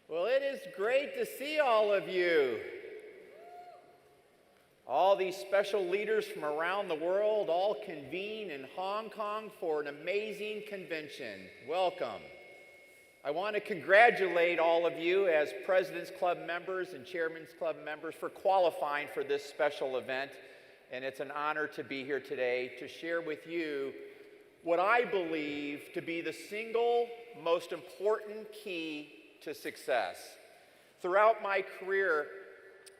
Well, it is great to see all of you. All these special leaders from around the world all convene in Hong Kong for an amazing convention. Welcome. I want to congratulate all of you as President's Club members and Chairman's Club members for qualifying for this special event. And it's an honor to be here today to share with you what I believe to be the single most important key to success. Throughout my career,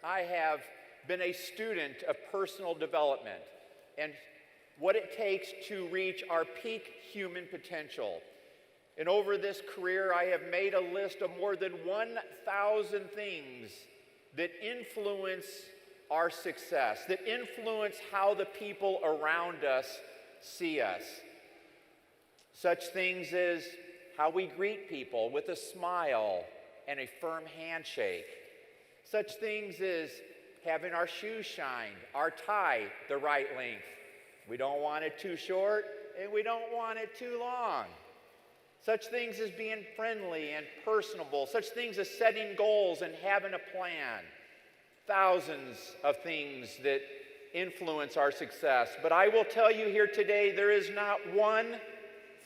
I have been a student of personal development and what it takes to reach our peak human potential. And over this career, I have made a list of more than 1,000 things that influence our success, that influence how the people around us see us. Such things as how we greet people with a smile and a firm handshake. Such things as having our shoes shined, our tie the right length. We don't want it too short and we don't want it too long. Such things as being friendly and personable. Such things as setting goals and having a plan. Thousands of things that influence our success. But I will tell you here today, there is not one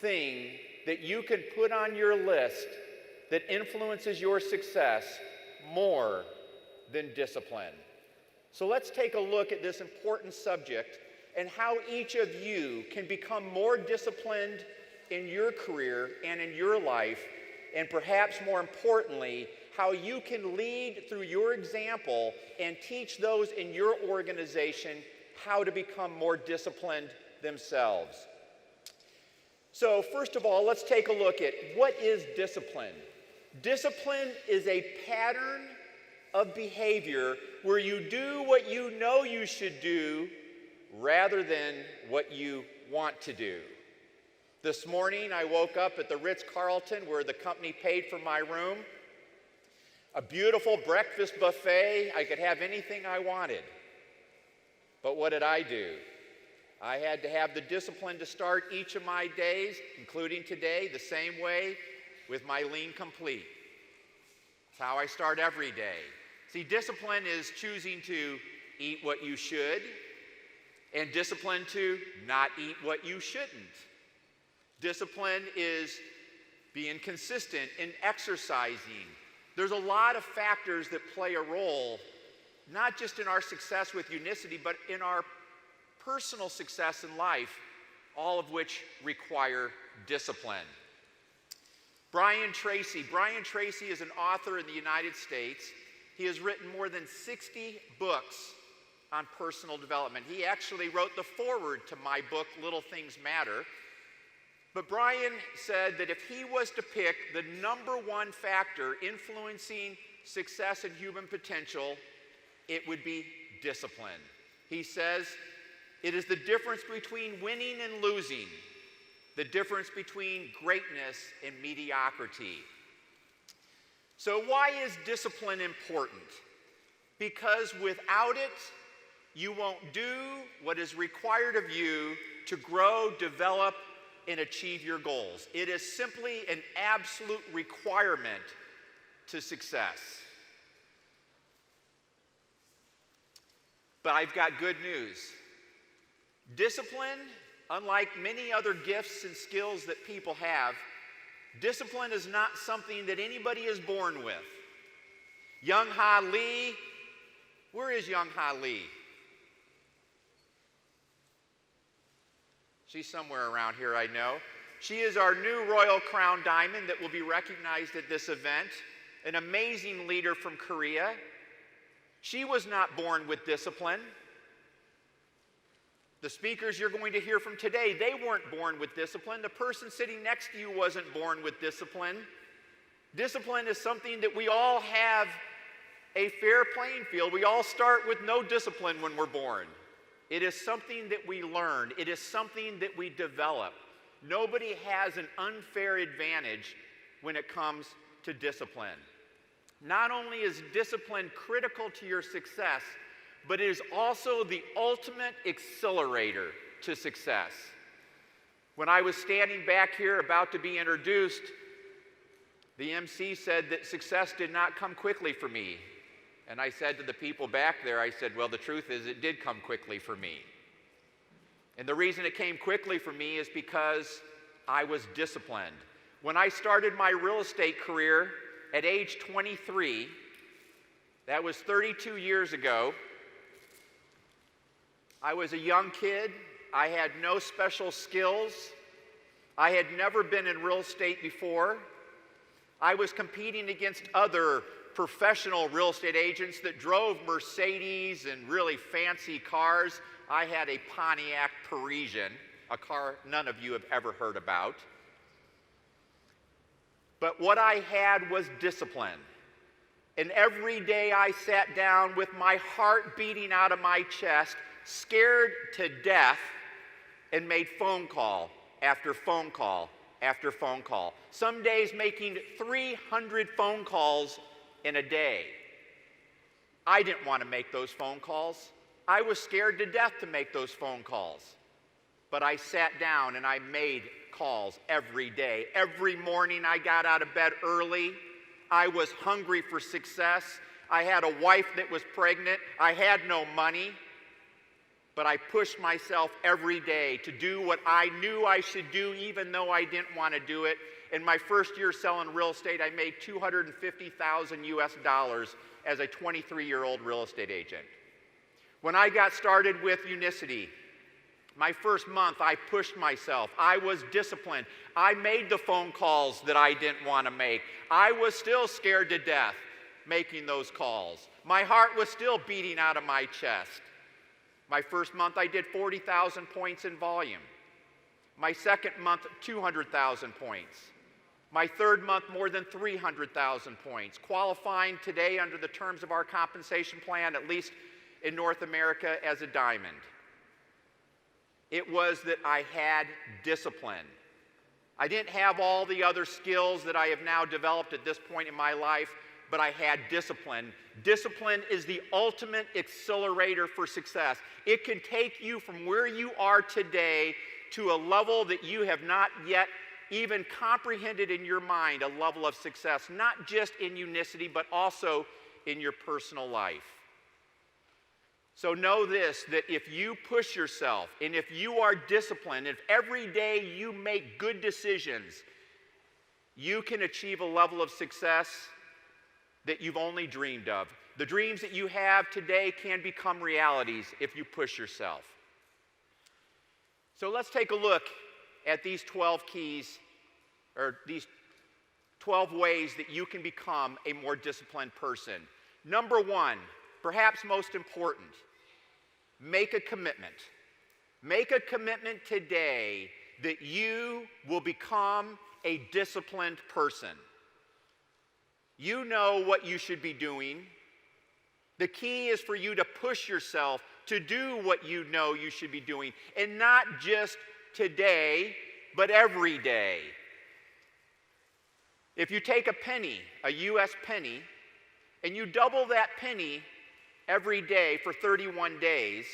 thing that you can put on your list that influences your success more than discipline. So let's take a look at this important subject and how each of you can become more disciplined in your career and in your life, and perhaps more importantly, how you can lead through your example and teach those in your organization how to become more disciplined themselves. So first of all, let's take a look at what is discipline. Discipline is a pattern of behavior where you do what you know you should do rather than what you want to do. This morning, I woke up at the Ritz-Carlton where the company paid for my room. A beautiful breakfast buffet. I could have anything I wanted. But what did I do? I had to have the discipline to start each of my days, including today, the same way with my lean complete. It's how I start every day. See, discipline is choosing to eat what you should, and discipline to not eat what you shouldn't. Discipline is being consistent in exercising. There's a lot of factors that play a role, not just in our success with unicity, but in our personal success in life, all of which require discipline. Brian Tracy is an author in the United States. He has written more than 60 books on personal development. He actually wrote the foreword to my book, Little Things Matter. But Brian said that if he was to pick the number one factor influencing success and human potential, it would be discipline. He says, it is the difference between winning and losing, the difference between greatness and mediocrity. So why is discipline important? Because without it, you won't do what is required of you to grow, develop, and achieve your goals. It is simply an absolute requirement to success. But I've got good news. Discipline, unlike many other gifts and skills that people have, discipline is not something that anybody is born with. Young Ha Lee, where is Young Ha Lee? She's somewhere around here, I know. She is our new Royal Crown Diamond that will be recognized at this event, an amazing leader from Korea. She was not born with discipline. The speakers you're going to hear from today, they weren't born with discipline. The person sitting next to you wasn't born with discipline. Discipline is something that we all have a fair playing field. We all start with no discipline when we're born. It is something that we learn. It is something that we develop. Nobody has an unfair advantage when it comes to discipline. Not only is discipline critical to your success, but it is also the ultimate accelerator to success. When I was standing back here about to be introduced, The MC said that success did not come quickly for me. And I said to the people back there, I said, well, the truth is it did come quickly for me. And the reason it came quickly for me is because I was disciplined. When I started my real estate career at age 23, that was 32 years ago, I was a young kid. I had no special skills. I had never been in real estate before. I was competing against other professional real estate agents that drove Mercedes and really fancy cars. I had a Pontiac Parisian, a car none of you have ever heard about. But what I had was discipline. And every day I sat down with my heart beating out of my chest, scared to death, and made phone call after phone call after phone call. Some days making 300 phone calls in a day. I didn't want to make those phone calls. I was scared to death to make those phone calls. But I sat down and I made calls every day. Every morning I got out of bed early. I was hungry for success. I had a wife that was pregnant. I had no money. But I pushed myself every day to do what I knew I should do, even though I didn't want to do it. In my first year selling real estate, I made $250,000 US as a 23-year-old real estate agent. When I got started with Unicity, my first month, I pushed myself. I was disciplined. I made the phone calls that I didn't want to make. I was still scared to death making those calls. My heart was still beating out of my chest. My first month, I did 40,000 points in volume. My second month, 200,000 points. My third month, more than 300,000 points. Qualifying today under the terms of our compensation plan, at least in North America, as a diamond. It was that I had discipline. I didn't have all the other skills that I have now developed at this point in my life, but I had discipline. Discipline is the ultimate accelerator for success. It can take you from where you are today to a level that you have not yet even comprehended in your mind, a level of success, not just in Unicity, but also in your personal life. So know this, that if you push yourself, and if you are disciplined, if every day you make good decisions, you can achieve a level of success that you've only dreamed of. The dreams that you have today can become realities if you push yourself. So let's take a look at these 12 keys, or these 12 ways that you can become a more disciplined person. Number one, perhaps most important, make a commitment. Make a commitment today that you will become a disciplined person. You know what you should be doing. The key is for you to push yourself to do what you know you should be doing, and not just today, but every day. If you take a penny, a US penny, and you double that penny every day for 31 days,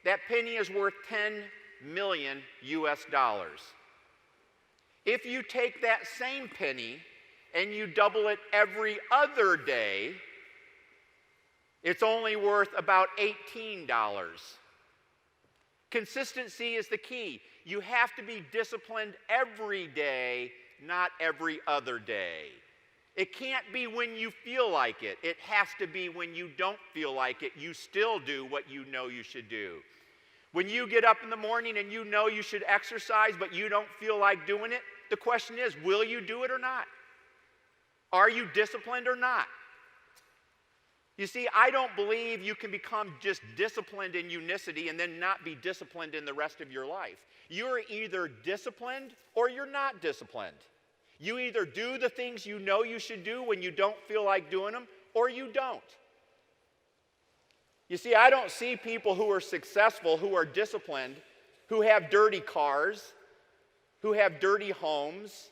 that penny is worth 10 million US dollars. If you take that same penny and you double it every other day, it's only worth about $18. Consistency is the key. You have to be disciplined every day, not every other day. It can't be when you feel like it. It has to be when you don't feel like it. You still do what you know you should do. When you get up in the morning and you know you should exercise, but you don't feel like doing it, the question is, will you do it or not? Are you disciplined or not? You see, I don't believe you can become just disciplined in Unicity and then not be disciplined in the rest of your life. You're either disciplined or you're not disciplined. You either do the things you know you should do when you don't feel like doing them, or you don't. You see, I don't see people who are successful, who are disciplined, who have dirty cars, who have dirty homes.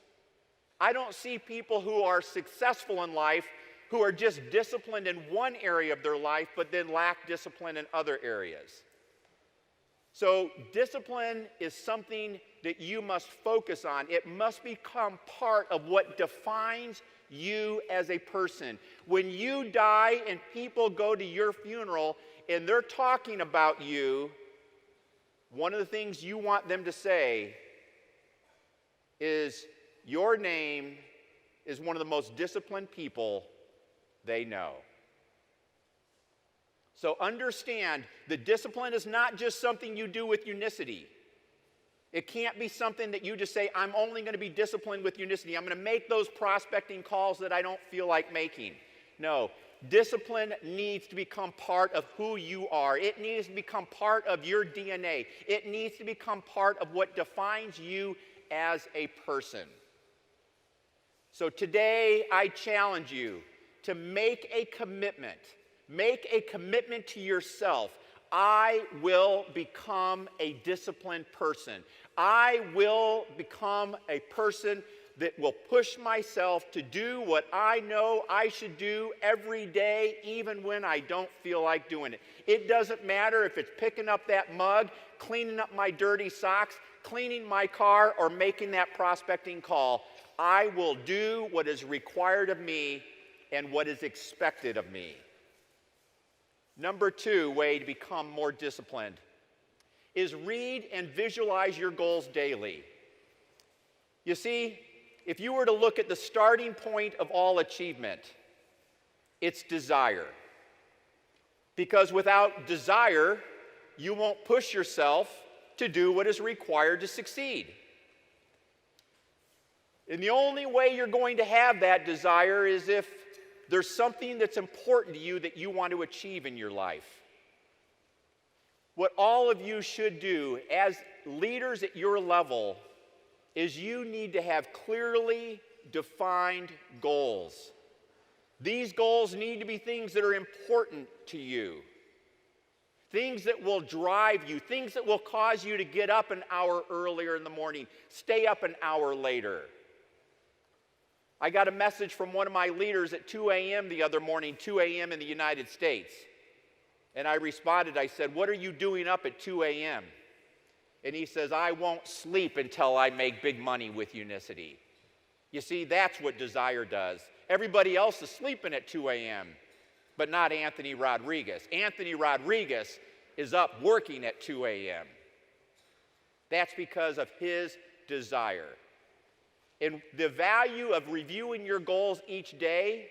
I don't see people who are successful in life who are just disciplined in one area of their life, but then lack discipline in other areas. So discipline is something that you must focus on. It must become part of what defines you as a person. When you die and people go to your funeral and they're talking about you, one of the things you want them to say is, your name is one of the most disciplined people they know. So understand, the discipline is not just something you do with unicity. It can't be something that you just say, I'm only going to be disciplined with unicity. I'm going to make those prospecting calls that I don't feel like making. No, discipline needs to become part of who you are. It needs to become part of your DNA. It needs to become part of what defines you as a person. So today, I challenge you to make a commitment. Make a commitment to yourself. I will become a disciplined person. I will become a person that will push myself to do what I know I should do every day, even when I don't feel like doing it. It doesn't matter if it's picking up that mug, cleaning up my dirty socks, cleaning my car, or making that prospecting call. I will do what is required of me and what is expected of me. Number 2 way to become more disciplined is read and visualize your goals daily. You see, if you were to look at the starting point of all achievement, it's desire. Because without desire, you won't push yourself to do what is required to succeed. And the only way you're going to have that desire is if there's something that's important to you that you want to achieve in your life. What all of you should do as leaders at your level is you need to have clearly defined goals. These goals need to be things that are important to you. Things that will drive you, things that will cause you to get up an hour earlier in the morning, stay up an hour later. I got a message from one of my leaders at 2 a.m. the other morning, 2 a.m. in the United States. And I responded, I said, what are you doing up at 2 a.m.? And he says, I won't sleep until I make big money with unicity. You see, that's what desire does. Everybody else is sleeping at 2 a.m., but not Anthony Rodriguez. Anthony Rodriguez is up working at 2 a.m. That's because of his desire. And the value of reviewing your goals each day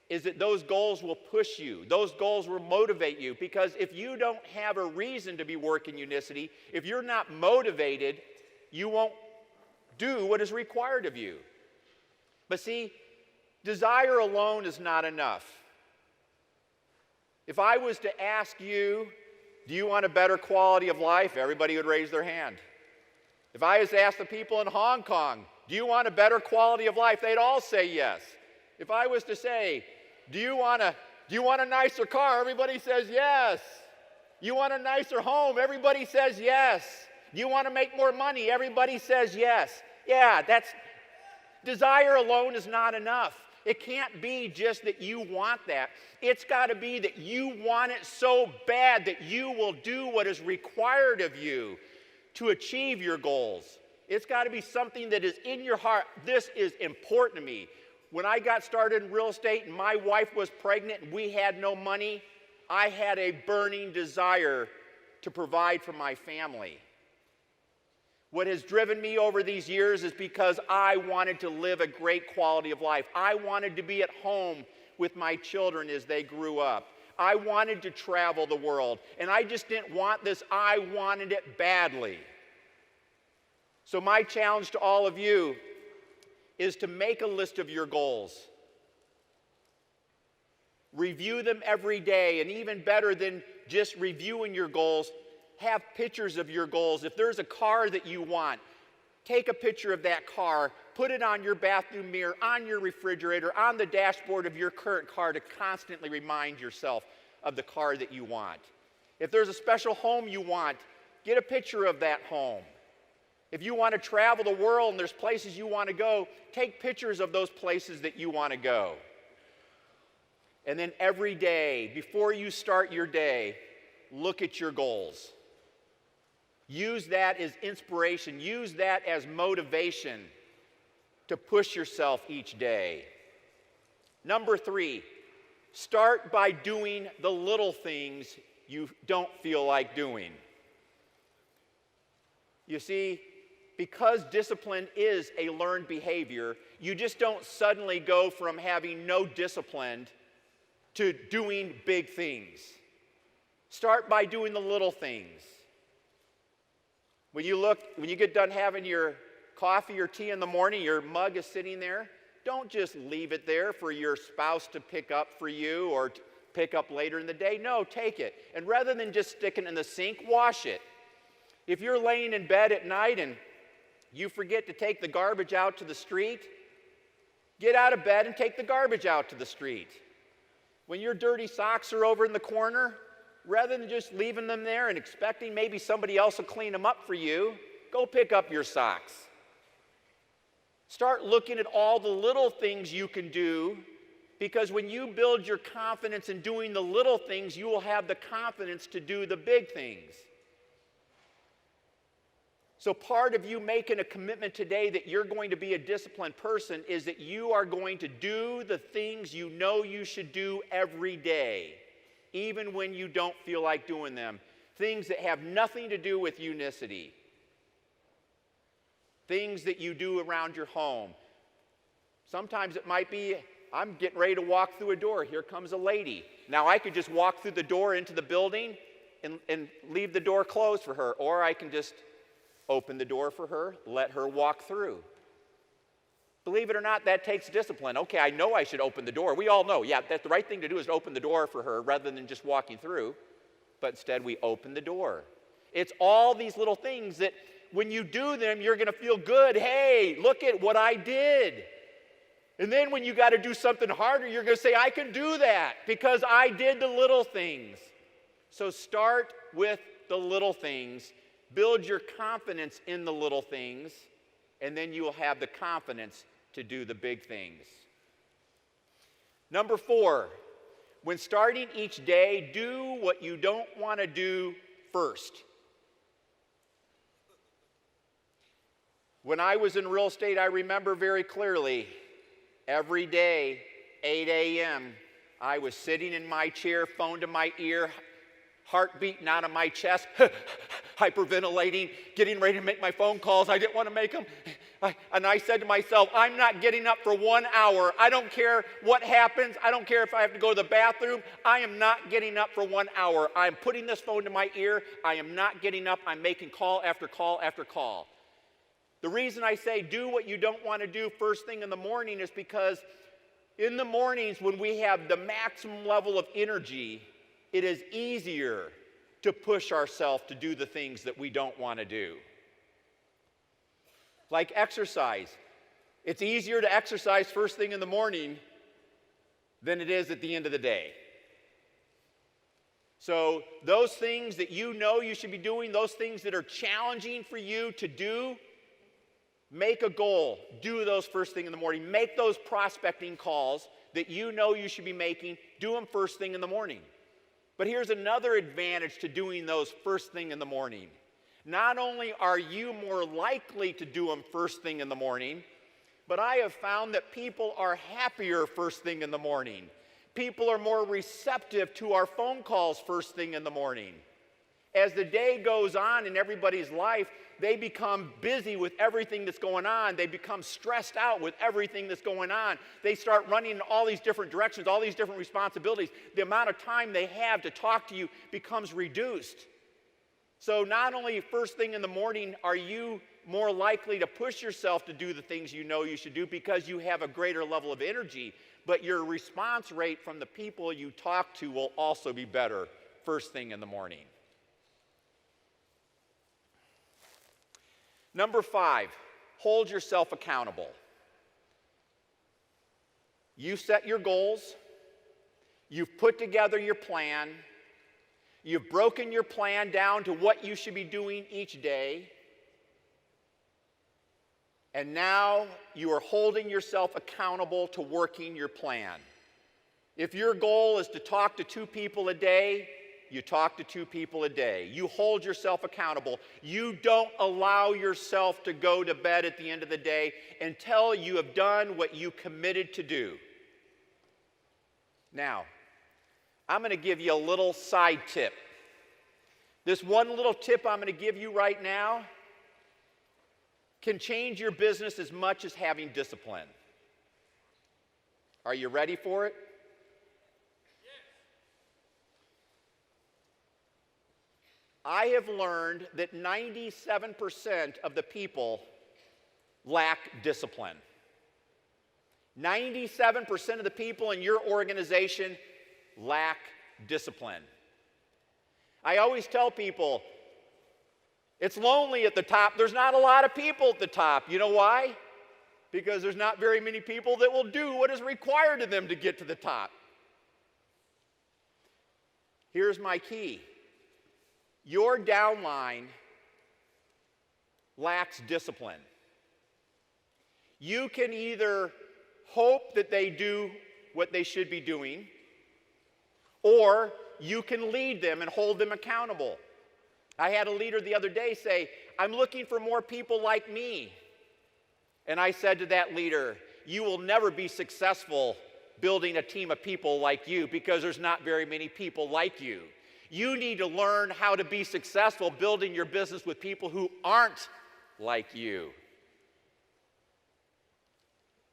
is that those goals will push you. Those goals will motivate you. Because if you don't have a reason to be working unicity, if you're not motivated, you won't do what is required of you. But see, desire alone is not enough. If I was to ask you, do you want a better quality of life? Everybody would raise their hand. If I was to ask the people in Hong Kong, do you want a better quality of life? They'd all say yes. If I was to say, do you want a nicer car? Everybody says yes. You want a nicer home? Everybody says yes. Do you want to make more money? Everybody says yes. Yeah, desire alone is not enough. It can't be just that you want that. It's got to be that you want it so bad that you will do what is required of you to achieve your goals. It's got to be something that is in your heart. This is important to me. When I got started in real estate and my wife was pregnant and we had no money, I had a burning desire to provide for my family. What has driven me over these years is because I wanted to live a great quality of life. I wanted to be at home with my children as they grew up. I wanted to travel the world, and I just didn't want this. I wanted it badly. So my challenge to all of you is to make a list of your goals. Review them every day, and even better than just reviewing your goals, have pictures of your goals. If there's a car that you want, take a picture of that car, put it on your bathroom mirror, on your refrigerator, on the dashboard of your current car to constantly remind yourself of the car that you want. If there's a special home you want, get a picture of that home. If you want to travel the world and there's places you want to go, take pictures of those places that you want to go. And then every day, before you start your day, look at your goals. Use that as inspiration. Use that as motivation to push yourself each day. Number 3, start by doing the little things you don't feel like doing. You see, because discipline is a learned behavior, you just don't suddenly go from having no discipline to doing big things. Start by doing the little things. When you get done having your coffee or tea in the morning, your mug is sitting there, don't just leave it there for your spouse to pick up for you or to pick up later in the day. No, take it. And rather than just sticking it in the sink, wash it. If you're laying in bed at night and you forget to take the garbage out to the street, get out of bed and take the garbage out to the street. When your dirty socks are over in the corner, rather than just leaving them there and expecting maybe somebody else will clean them up for you, go pick up your socks. Start looking at all the little things you can do, because when you build your confidence in doing the little things, you will have the confidence to do the big things. So part of you making a commitment today that you're going to be a disciplined person is that you are going to do the things you know you should do every day, even when you don't feel like doing them. Things that have nothing to do with unicity. Things that you do around your home. Sometimes it might be, I'm getting ready to walk through a door. Here comes a lady. Now I could just walk through the door into the building and leave the door closed for her. Or I can just open the door for her, let her walk through. Believe it or not, that takes discipline. Okay, I know I should open the door. We all know, yeah, that's the right thing to do is to open the door for her rather than just walking through. But instead, we open the door. It's all these little things that when you do them, you're going to feel good. Hey, look at what I did. And then when you got to do something harder, you're going to say, I can do that because I did the little things. So start with the little things. Build your confidence in the little things, and then you will have the confidence to do the big things. Number 4, when starting each day, do what you don't want to do first. When I was in real estate, I remember very clearly, every day, 8 a.m., I was sitting in my chair, phone to my ear, heart beating out of my chest, hyperventilating, getting ready to make my phone calls. I didn't want to make them. And I said to myself, I'm not getting up for 1 hour. I don't care what happens. I don't care if I have to go to the bathroom. I am not getting up for 1 hour. I'm putting this phone to my ear. I am not getting up. I'm making call after call after call. The reason I say do what you don't want to do first thing in the morning is because in the mornings when we have the maximum level of energy, it is easier to push ourselves to do the things that we don't want to do. Like exercise. It's easier to exercise first thing in the morning than it is at the end of the day. So those things that you know you should be doing, those things that are challenging for you to do, make a goal. Do those first thing in the morning. Make those prospecting calls that you know you should be making. Do them first thing in the morning. But here's another advantage to doing those first thing in the morning. Not only are you more likely to do them first thing in the morning, but I have found that people are happier first thing in the morning. People are more receptive to our phone calls first thing in the morning. As the day goes on in everybody's life, they become busy with everything that's going on. They become stressed out with everything that's going on. They start running in all these different directions, all these different responsibilities. The amount of time they have to talk to you becomes reduced. So not only first thing in the morning are you more likely to push yourself to do the things you know you should do because you have a greater level of energy, but your response rate from the people you talk to will also be better first thing in the morning. Number 5, hold yourself accountable. You set your goals. You've put together your plan. You've broken your plan down to what you should be doing each day. And now you are holding yourself accountable to working your plan. If your goal is to talk to 2 people a day, you talk to 2 people a day. You hold yourself accountable. You don't allow yourself to go to bed at the end of the day until you have done what you committed to do. Now, I'm going to give you a little side tip. This one little tip I'm going to give you right now can change your business as much as having discipline. Are you ready for it? I have learned that 97% of the people lack discipline. 97% of the people in your organization lack discipline. I always tell people, it's lonely at the top. There's not a lot of people at the top. You know why? Because there's not very many people that will do what is required of them to get to the top. Here's my key. Your downline lacks discipline. You can either hope that they do what they should be doing, or you can lead them and hold them accountable. I had a leader the other day say, I'm looking for more people like me. And I said to that leader, you will never be successful building a team of people like you because there's not very many people like you. You need to learn how to be successful building your business with people who aren't like you.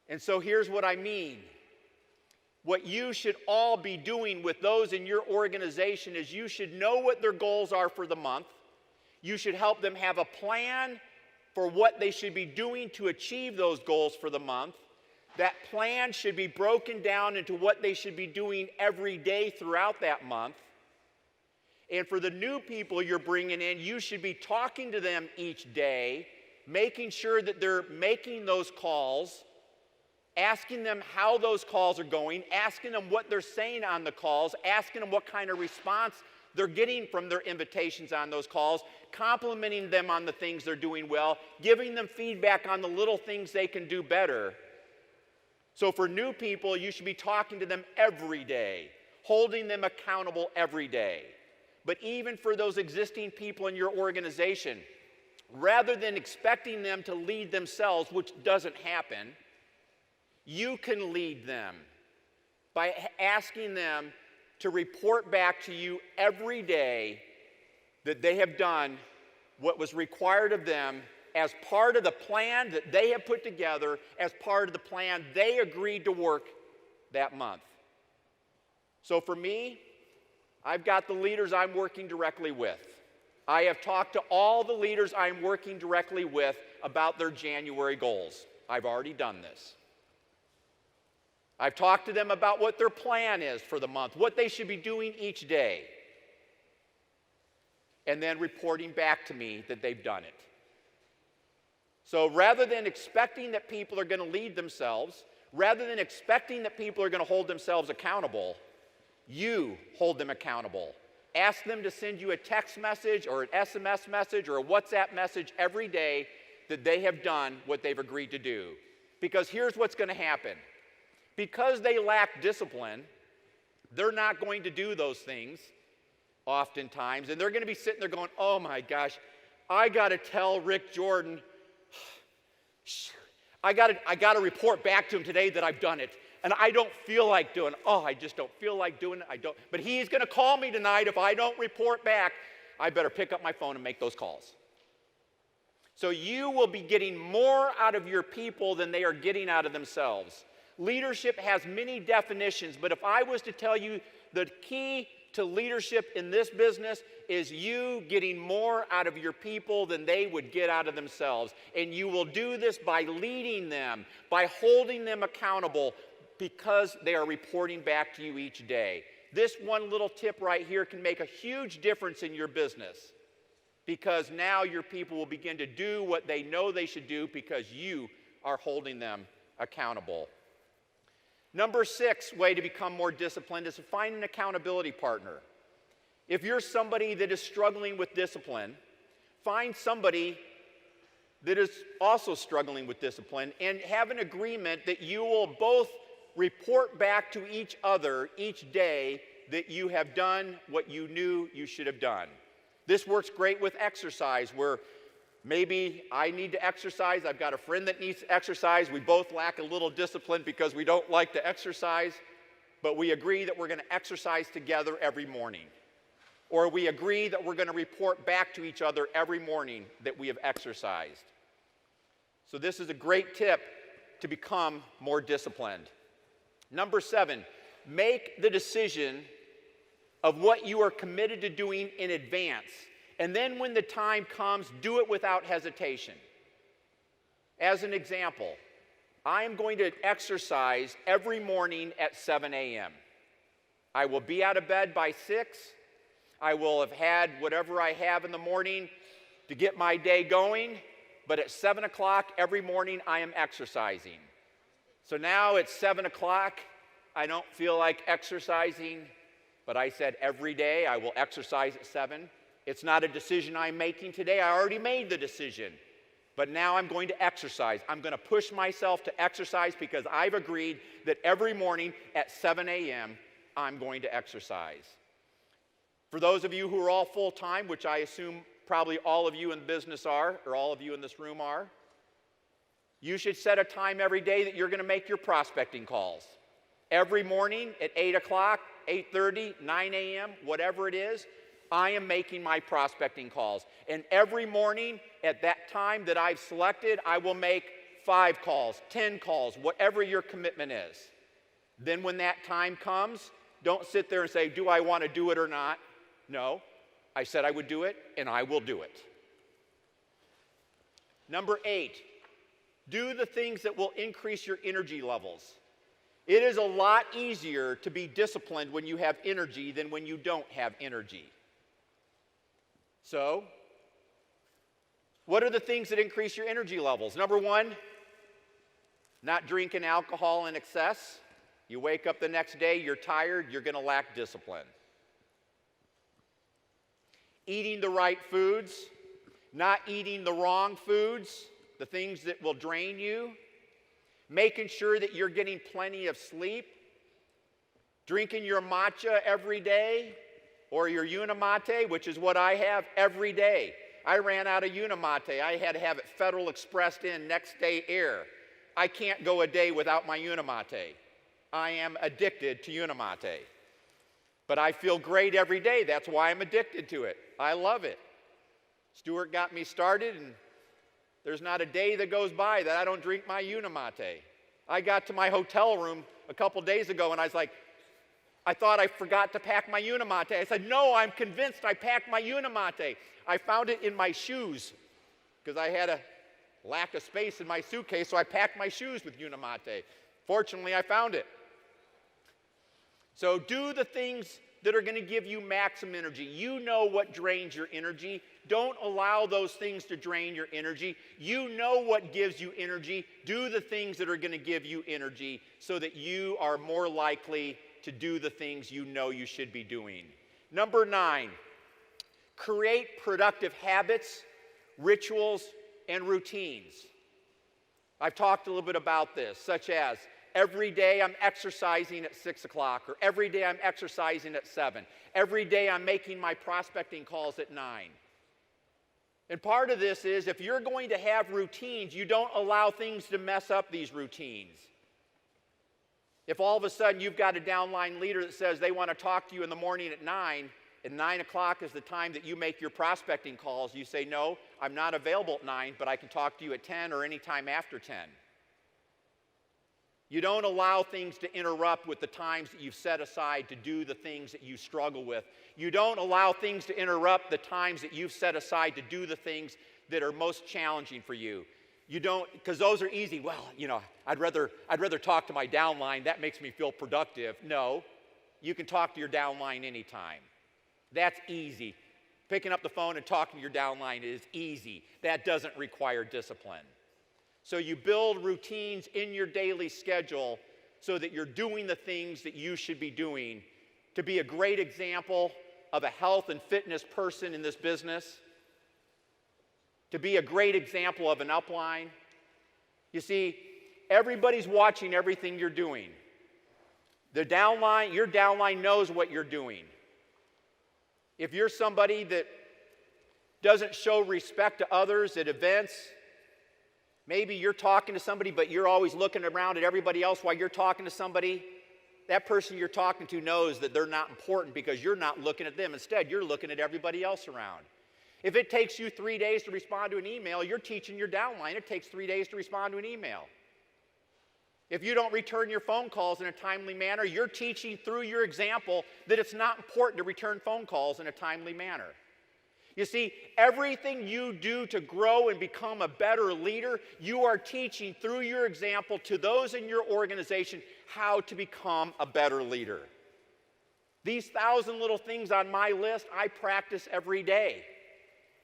And so here's what I mean. What you should all be doing with those in your organization is you should know what their goals are for the month. You should help them have a plan for what they should be doing to achieve those goals for the month. That plan should be broken down into what they should be doing every day throughout that month. And for the new people you're bringing in, you should be talking to them each day, making sure that they're making those calls, asking them how those calls are going, asking them what they're saying on the calls, asking them what kind of response they're getting from their invitations on those calls, complimenting them on the things they're doing well, giving them feedback on the little things they can do better. So for new people, you should be talking to them every day, holding them accountable every day. But even for those existing people in your organization, rather than expecting them to lead themselves, which doesn't happen, you can lead them by asking them to report back to you every day that they have done what was required of them as part of the plan that they have put together, as part of the plan they agreed to work that month. So for me, I've got the leaders I'm working directly with. I have talked to all the leaders I'm working directly with about their January goals. I've already done this. I've talked to them about what their plan is for the month, what they should be doing each day, and then reporting back to me that they've done it. So rather than expecting that people are going to lead themselves, rather than expecting that people are going to hold themselves accountable, you hold them accountable. Ask them to send you a text message or an SMS message or a WhatsApp message every day that they have done what they've agreed to do. Because here's what's going to happen. Because they lack discipline, they're not going to do those things oftentimes, and they're going to be sitting there going, oh my gosh, I got to tell Rick Jordan, I got to report back to him today that I've done it. And I don't feel like doing it. Oh, I just don't feel like doing it. But he's going to call me tonight. If I don't report back, I better pick up my phone and make those calls. So you will be getting more out of your people than they are getting out of themselves. Leadership has many definitions, but if I was to tell you the key to leadership in this business is you getting more out of your people than they would get out of themselves. And you will do this by leading them, by holding them accountable, because they are reporting back to you each day. This one little tip right here can make a huge difference in your business, because now your people will begin to do what they know they should do because you are holding them accountable. Number 6 way to become more disciplined is to find an accountability partner. If you're somebody that is struggling with discipline, find somebody that is also struggling with discipline and have an agreement that you will both report back to each other each day that you have done what you knew you should have done. This works great with exercise, where maybe I need to exercise, I've got a friend that needs to exercise, we both lack a little discipline because we don't like to exercise, but we agree that we're going to exercise together every morning. Or we agree that we're going to report back to each other every morning that we have exercised. So this is a great tip to become more disciplined. Number 7, make the decision of what you are committed to doing in advance. And then when the time comes, do it without hesitation. As an example, I am going to exercise every morning at 7 a.m. I will be out of bed by 6. I will have had whatever I have in the morning to get my day going. But at 7 o'clock every morning, I am exercising. So now it's 7 o'clock. I don't feel like exercising, but I said every day I will exercise at 7. It's not a decision I'm making today. I already made the decision. But now I'm going to exercise. I'm going to push myself to exercise because I've agreed that every morning at 7 a.m. I'm going to exercise. For those of you who are all full-time, which I assume probably all of you in business are, or all of you in this room are, you should set a time every day that you're going to make your prospecting calls. Every morning at 8 o'clock, 8:30, 9 a.m., whatever it is, I am making my prospecting calls. And every morning at that time that I've selected, I will make 5 calls, 10 calls, whatever your commitment is. Then when that time comes, don't sit there and say, do I want to do it or not? No, I said I would do it, and I will do it. Number 8, do the things that will increase your energy levels. It is a lot easier to be disciplined when you have energy than when you don't have energy. So, what are the things that increase your energy levels? Number 1, not drinking alcohol in excess. You wake up the next day, you're tired, you're going to lack discipline. Eating the right foods, not eating the wrong foods, the things that will drain you. Making sure that you're getting plenty of sleep. Drinking your matcha every day, or your Unimate, which is what I have every day. I ran out of Unimate. I had to have it Federal Expressed in next day air. I can't go a day without my Unimate. I am addicted to Unimate. But I feel great every day. That's why I'm addicted to it. I love it. Stuart got me started, and there's not a day that goes by that I don't drink my Unimate. I got to my hotel room a couple days ago, and I was like, I thought I forgot to pack my Unimate. I said, no, I'm convinced I packed my Unimate. I found it in my shoes because I had a lack of space in my suitcase, so I packed my shoes with Unimate. Fortunately, I found it. So do the things that are going to give you maximum energy. You know what drains your energy. Don't allow those things to drain your energy. You know what gives you energy. Do the things that are going to give you energy so that you are more likely to do the things you know you should be doing. Number 9, create productive habits, rituals, and routines. I've talked a little bit about this, such as every day I'm exercising at 6 o'clock, or every day I'm exercising at 7. Every day I'm making my prospecting calls at 9. And part of this is if you're going to have routines, you don't allow things to mess up these routines. If all of a sudden you've got a downline leader that says they want to talk to you in the morning at 9, and 9 o'clock is the time that you make your prospecting calls, you say, no, I'm not available at 9, but I can talk to you at 10 or any time after 10. You don't allow things to interrupt with the times that you've set aside to do the things that you struggle with. You don't allow things to interrupt the times that you've set aside to do the things that are most challenging for you. You don't, because those are easy. Well, you know, I'd rather talk to my downline. That makes me feel productive. No, you can talk to your downline anytime. That's easy. Picking up the phone and talking to your downline is easy. That doesn't require discipline. So you build routines in your daily schedule so that you're doing the things that you should be doing to be a great example of a health and fitness person in this business, to be a great example of an upline. You see, everybody's watching everything you're doing. Your downline knows what you're doing. If you're somebody that doesn't show respect to others at events, maybe you're talking to somebody, but you're always looking around at everybody else while you're talking to somebody, that person you're talking to knows that they're not important because you're not looking at them. Instead, you're looking at everybody else around. If it takes you 3 days to respond to an email, you're teaching your downline it takes 3 days to respond to an email. If you don't return your phone calls in a timely manner, you're teaching through your example that it's not important to return phone calls in a timely manner. You see, everything you do to grow and become a better leader, you are teaching through your example to those in your organization how to become a better leader. These 1,000 little things on my list, I practice every day.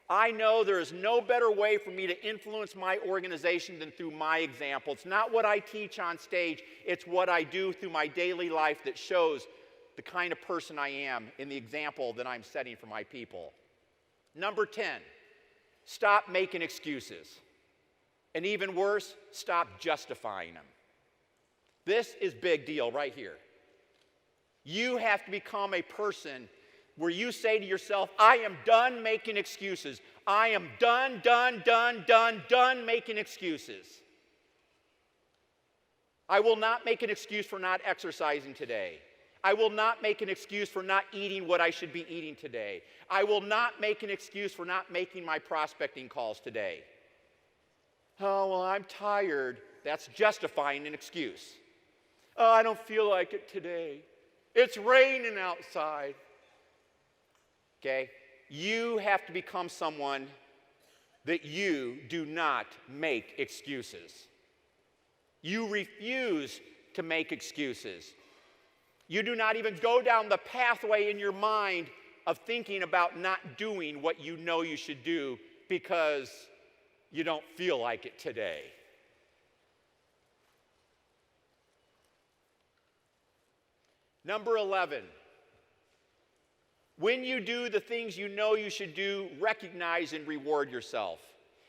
I know there is no better way for me to influence my organization than through my example. It's not what I teach on stage, it's what I do through my daily life that shows the kind of person I am in the example that I'm setting for my people. Number 10, stop making excuses. And even worse, stop justifying them. This is big deal right here. You have to become a person where you say to yourself, I am done making excuses. I am done making excuses. I will not make an excuse for not exercising today. I will not make an excuse for not eating what I should be eating today. I will not make an excuse for not making my prospecting calls today. Oh, well, I'm tired. That's justifying an excuse. Oh, I don't feel like it today. It's raining outside. Okay? You have to become someone that you do not make excuses. You refuse to make excuses. You do not even go down the pathway in your mind of thinking about not doing what you know you should do because you don't feel like it today. Number 11. When you do the things you know you should do, recognize and reward yourself.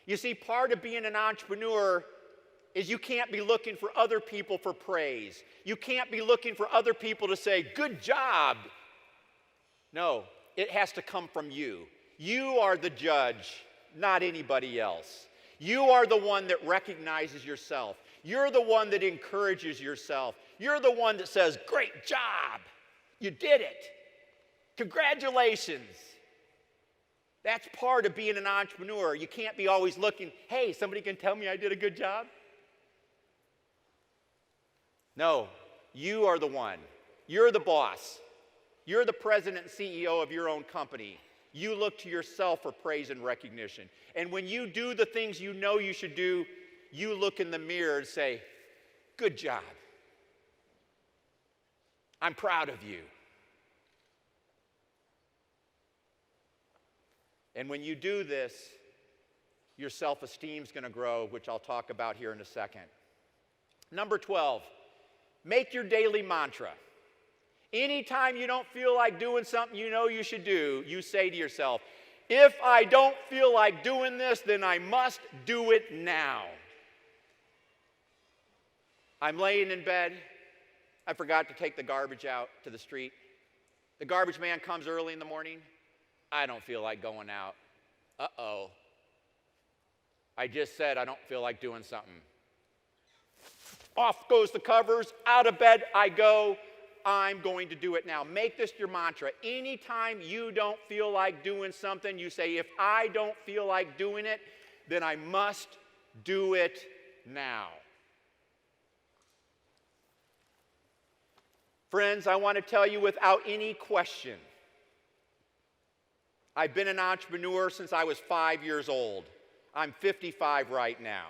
You see, part of being an entrepreneur is you can't be looking for other people for praise. You can't be looking for other people to say, good job. No, it has to come from you. You are the judge, not anybody else. You are the one that recognizes yourself. You're the one that encourages yourself. You're the one that says, great job. You did it. Congratulations. That's part of being an entrepreneur. You can't be always looking, hey, somebody can tell me I did a good job. No, you are the one. You're the boss. You're the president and CEO of your own company. You look to yourself for praise and recognition. And when you do the things you know you should do, you look in the mirror and say, good job. I'm proud of you. And when you do this, your self-esteem is going to grow, which I'll talk about here in a second. Number 12, make your daily mantra. Anytime you don't feel like doing something you know you should do, you say to yourself, if I don't feel like doing this, then I must do it now. I'm laying in bed. I forgot to take the garbage out to the street. The garbage man comes early in the morning. I don't feel like going out. Uh-oh. I just said I don't feel like doing something. Off goes the covers, out of bed I go. I'm going to do it now. Make this your mantra. Anytime you don't feel like doing something, you say, if I don't feel like doing it, then I must do it now. Friends, I want to tell you without any question, I've been an entrepreneur since I was 5 years old. I'm 55 right now.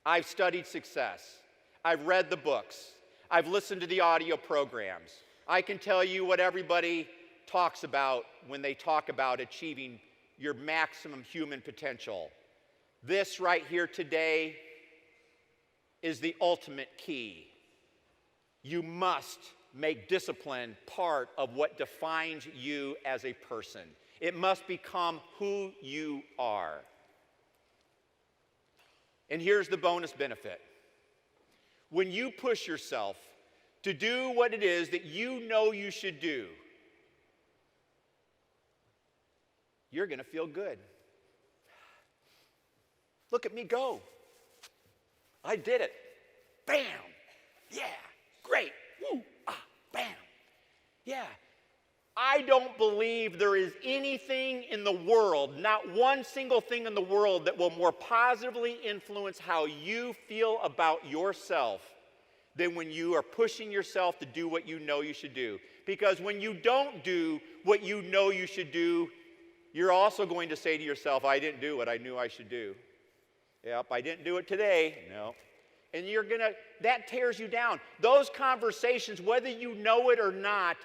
I've studied success. I've read the books. I've listened to the audio programs. I can tell you what everybody talks about when they talk about achieving your maximum human potential. This right here today is the ultimate key. You must make discipline part of what defines you as a person. It must become who you are. And here's the bonus benefit. When you push yourself to do what it is that you know you should do, you're going to feel good. Look at me go. I did it. Bam. Yeah. Great. Woo. Ah. Bam. Yeah. I don't believe there is anything in the world, not one single thing in the world, that will more positively influence how you feel about yourself than when you are pushing yourself to do what you know you should do. Because when you don't do what you know you should do, you're also going to say to yourself, I didn't do what I knew I should do. Yep, I didn't do it today. No. And that tears you down. Those conversations, whether you know it or not,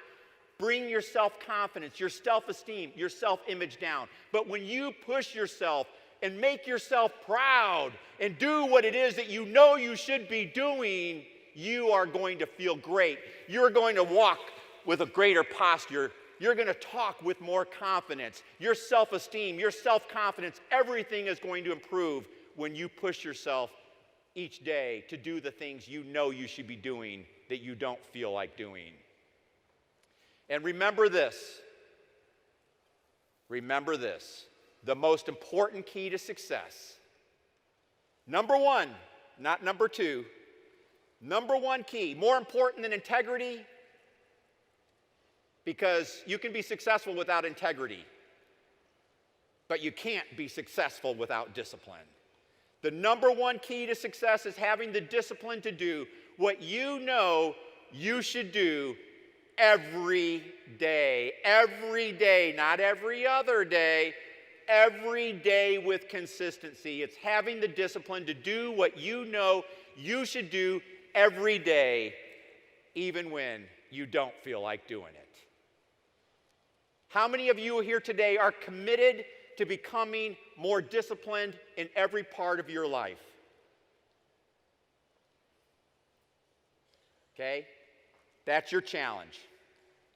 bring your self-confidence, your self-esteem, your self-image down. But when you push yourself and make yourself proud and do what it is that you know you should be doing, you are going to feel great. You're going to walk with a greater posture. You're going to talk with more confidence. Your self-esteem, your self-confidence, everything is going to improve when you push yourself each day to do the things you know you should be doing that you don't feel like doing. And remember this, the most important key to success. Number one, not number two, number one key, more important than integrity, because you can be successful without integrity, but you can't be successful without discipline. The number one key to success is having the discipline to do what you know you should do every day, not every other day, every day with consistency. It's having the discipline to do what you know you should do every day, even when you don't feel like doing it. How many of you here today are committed to becoming more disciplined in every part of your life? Okay? That's your challenge.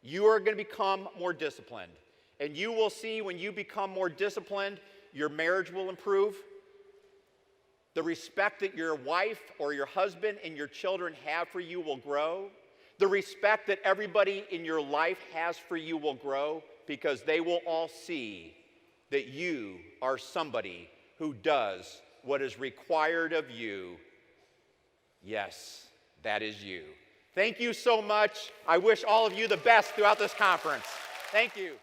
You are going to become more disciplined. And you will see when you become more disciplined, your marriage will improve. The respect that your wife or your husband and your children have for you will grow. The respect that everybody in your life has for you will grow, because they will all see that you are somebody who does what is required of you. Yes, that is you. Thank you so much. I wish all of you the best throughout this conference. Thank you.